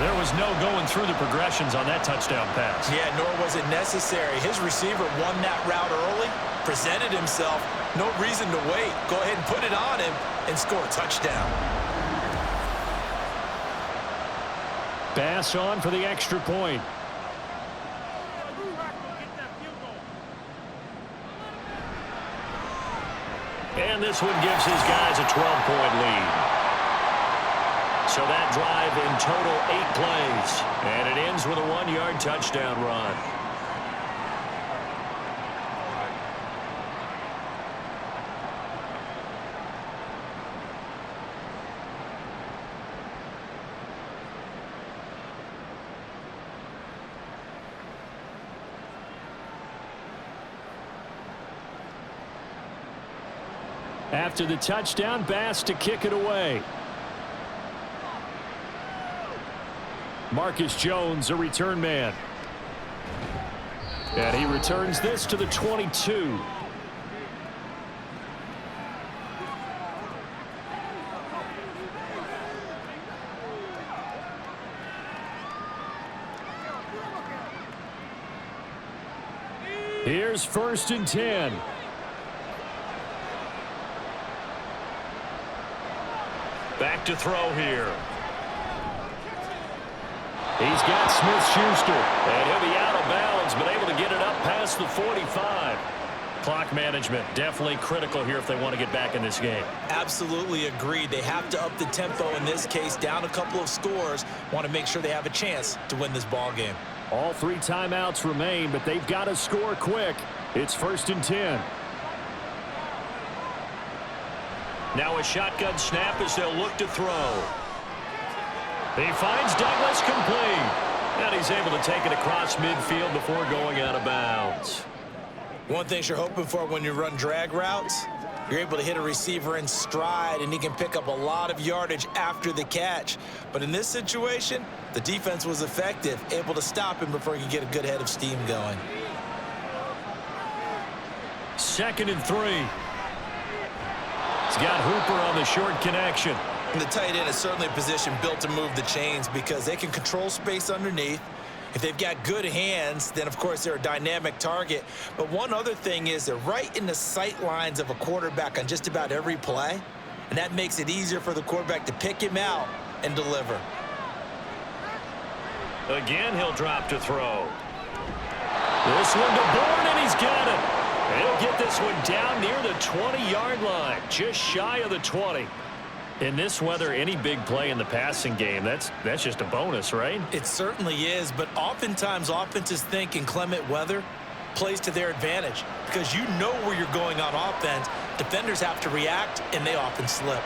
S2: There was no going through the progressions on that touchdown pass.
S3: Yeah, nor was it necessary. His receiver won that route early, presented himself. No reason to wait. Go ahead and put it on him and score a touchdown.
S4: Bass on for the extra point.
S2: And this one gives his guys a 12-point lead. So that drive in total 8 plays. And it ends with a 1-yard touchdown run.
S4: After the touchdown, Bass to kick it away. Marcus Jones, a return man. And he returns this to the 22. Here's 1st and 10.
S2: Back to throw here.
S4: He's got Smith-Schuster.
S2: And he'll be out of bounds, but able to get it up past the 45. Clock management definitely critical here if they want to get back in this game.
S3: Absolutely agreed. They have to up the tempo in this case, down a couple of scores. Want to make sure they have a chance to win this ball game.
S4: All 3 timeouts remain, but they've got to score quick. It's 1st and 10.
S2: Now a shotgun snap as they'll look to throw. He finds Douglas complete. And he's able to take it across midfield before going out of bounds.
S3: One thing you're hoping for when you run drag routes, you're able to hit a receiver in stride, and he can pick up a lot of yardage after the catch. But in this situation, the defense was effective, able to stop him before he could get a good head of steam going.
S2: 2nd and 3. He's got Hooper on the short connection.
S3: And the tight end is certainly a position built to move the chains because they can control space underneath. If they've got good hands, then, of course, they're a dynamic target. But one other thing is they're right in the sight lines of a quarterback on just about every play, and that makes it easier for the quarterback to pick him out and deliver.
S2: Again, he'll drop to throw. This one to Bourne, and he's got it. And he'll get this one down near the 20-yard line, just shy of the 20. In this weather, any big play in the passing game, that's just a bonus, right?
S3: It certainly is, but oftentimes offenses think inclement weather plays to their advantage because you know where you're going on offense. Defenders have to react, and they often slip.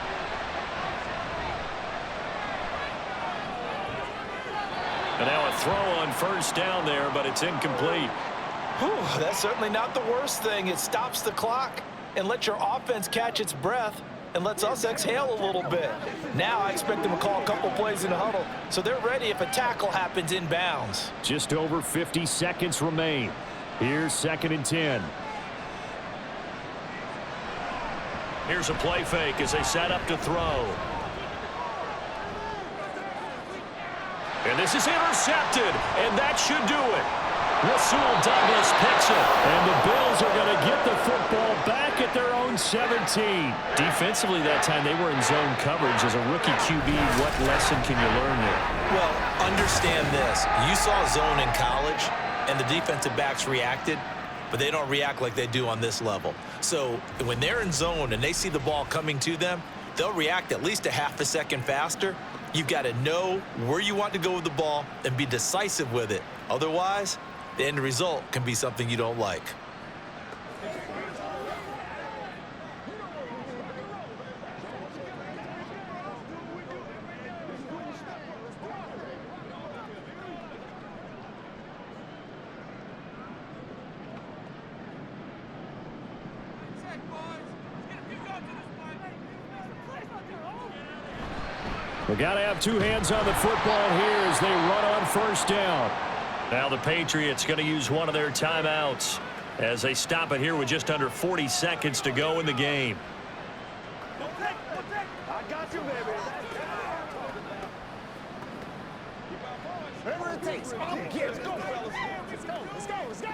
S2: And now a throw on 1st down there, but it's incomplete.
S3: Whew, that's certainly not the worst thing. It stops the clock and lets your offense catch its breath and lets us exhale a little bit. Now I expect them to call a couple plays in the huddle, so they're ready if a tackle happens inbounds.
S4: Just over 50 seconds remain. Here's 2nd and 10.
S2: Here's a play fake as they set up to throw. And this is intercepted, and that should do it. Rasul Douglas picks it.
S4: And the Bills are going to get the football back at their own 17.
S2: Defensively that time, they were in zone coverage. As a rookie QB, what lesson can you learn there?
S3: Well, understand this. You saw zone in college, and the defensive backs reacted, but they don't react like they do on this level. So when they're in zone and they see the ball coming to them, they'll react at least a half a second faster. You've got to know where you want to go with the ball and be decisive with it. Otherwise, the end result can be something you don't like.
S4: We got to have 2 hands on the football here as they run on 1st down.
S2: Now the Patriots going to use one of their timeouts as they stop it here with just under 40 seconds to go in the game.
S6: I got you, baby. Whatever it takes. Let's go, fellas. Let's go.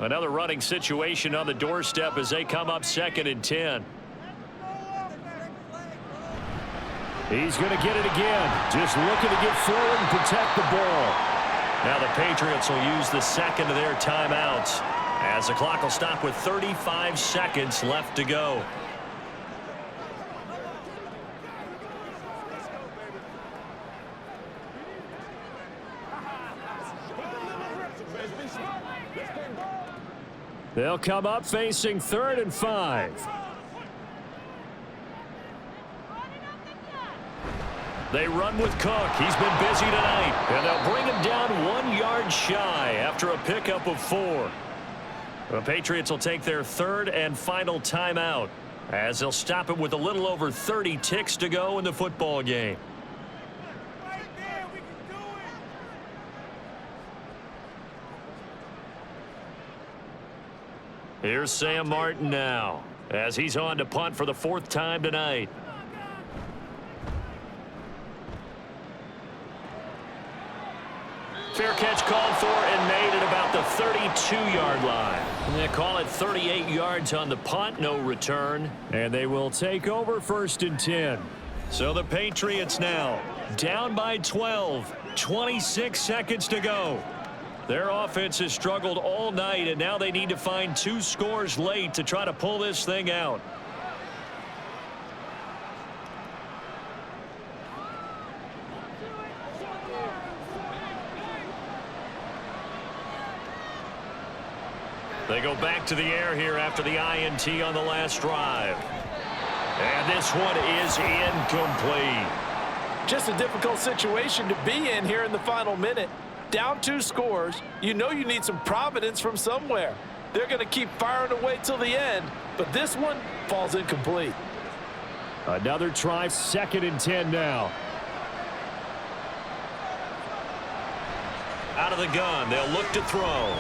S2: Another running situation on the doorstep as they come up 2nd and 10.
S4: He's going to get it again. Just looking to get forward and protect the ball.
S2: Now the Patriots will use the 2nd of their timeouts as the clock will stop with 35 seconds left to go.
S4: They'll come up facing 3rd and 5.
S2: They run with Cook. He's been busy tonight. And they'll bring him down 1 yard shy after a pickup of 4. The Patriots will take their 3rd and final timeout as they'll stop it with a little over 30 ticks to go in the football game. Here's Sam Martin now, as he's on to punt for the 4th time tonight. Fair catch called for and made at about the 32-yard line. And they call it 38 yards on the punt, no return.
S4: And they will take over 1st and 10.
S2: So the Patriots now down by 12, 26 seconds to go. Their offense has struggled all night, and now they need to find 2 scores late to try to pull this thing out. They go back to the air here after the INT on the last drive. And this one is incomplete.
S3: Just a difficult situation to be in here in the final minute. Down 2 scores, you know you need some providence from somewhere. They're going to keep firing away till the end, but this one falls incomplete.
S4: Another try, 2nd and 10 now.
S2: Out of the gun, they'll look to throw.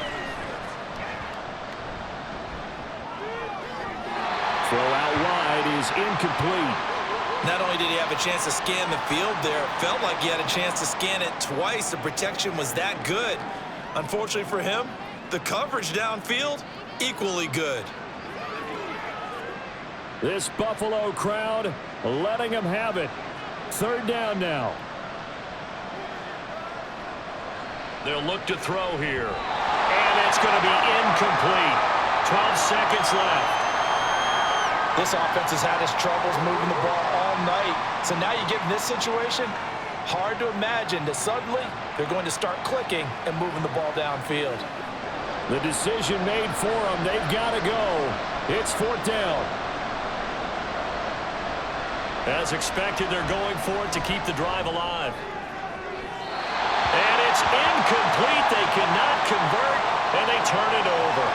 S4: Throw out wide is incomplete.
S3: Not only did he have a chance to scan the field there, it felt like he had a chance to scan it twice. The protection was that good. Unfortunately for him, the coverage downfield, equally good.
S4: This Buffalo crowd letting them have it. 3rd down now.
S2: They'll look to throw here. And it's going to be incomplete. 12 seconds left.
S3: This offense has had its troubles moving the ball all night. So now you get in this situation, hard to imagine that suddenly they're going to start clicking and moving the ball downfield.
S4: The decision made for them. They've got to go. It's 4th down.
S2: As expected, they're going for it to keep the drive alive. And it's incomplete. They cannot convert, and they turn it over.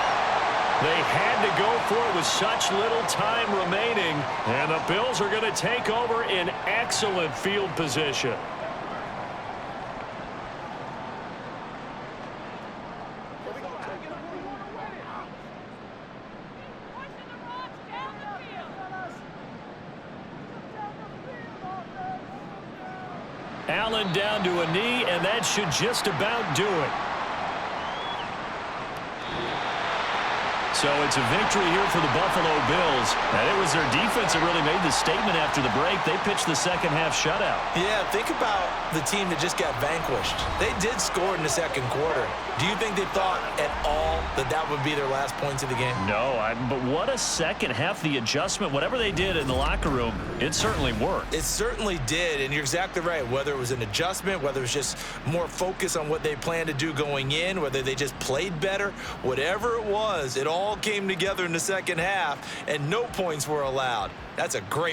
S2: They had to go for it with such little time remaining, and the Bills are going to take over in excellent field position. Allen down to a knee, and that should just about do it. So it's a victory here for the Buffalo Bills. And it was their defense that really made the statement after the break. They pitched the 2nd half shutout.
S3: Yeah, think about the team that just got vanquished. They did score in the 2nd quarter. Do you think they thought at all that that would be their last points of the game?
S2: No, but what a 2nd half. The adjustment, whatever they did in the locker room, it certainly worked.
S3: It certainly did, and you're exactly right. Whether it was an adjustment, whether it was just more focus on what they planned to do going in, whether they just played better, whatever it was, it all came together in the 2nd half, and no points were allowed. That's a great